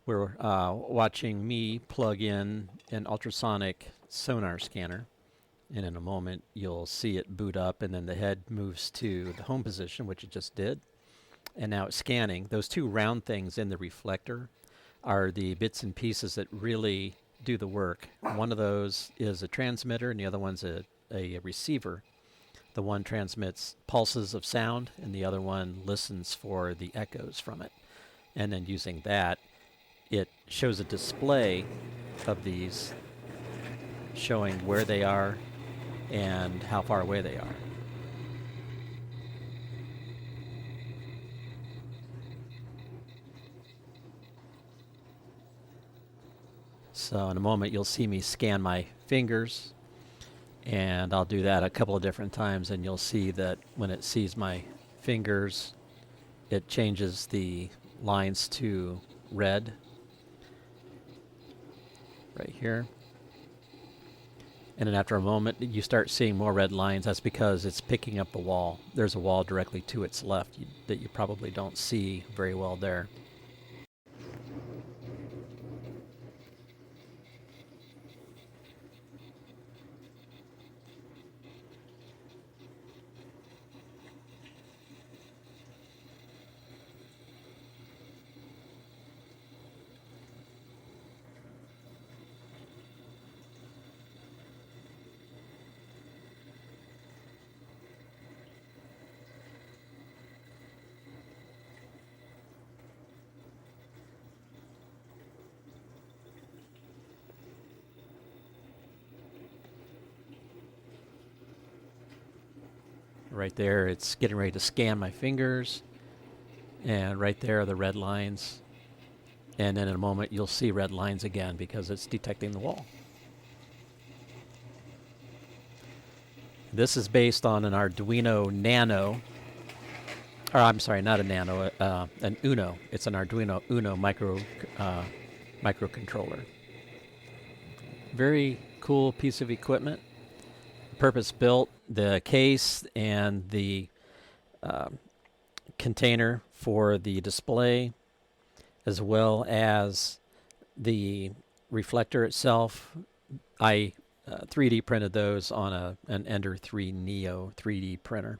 We're watching me plug in an ultrasonic sonar scanner, and in a moment you'll see it boot up, and then the head moves to the home position, which it just did, and now it's scanning. Those two round things in the reflector are the bits and pieces that really do the work. One of those is a transmitter, and the other one's a receiver. The one transmits pulses of sound, and the other one listens for the echoes from it. And then using that, it shows a display of these, showing where they are and how far away they are. So in a moment you'll see me scan my fingers, and I'll do that a couple of different times, and you'll see that when it sees my fingers, it changes the lines to red right here. And then after a moment you start seeing more red lines. That's because it's picking up the wall. There's a wall directly to its left that you probably don't see very well there. Right there, it's getting ready to scan my fingers, and right there are the red lines. And then in a moment you'll see red lines again because it's detecting the wall. This is based on an Arduino Nano, or I'm sorry, not a Nano, an Uno. It's an Arduino Uno microcontroller. Very cool piece of equipment. Purpose built. The case and the container for the display, as well as the reflector itself. I 3D printed those on an Ender 3 Neo 3D printer.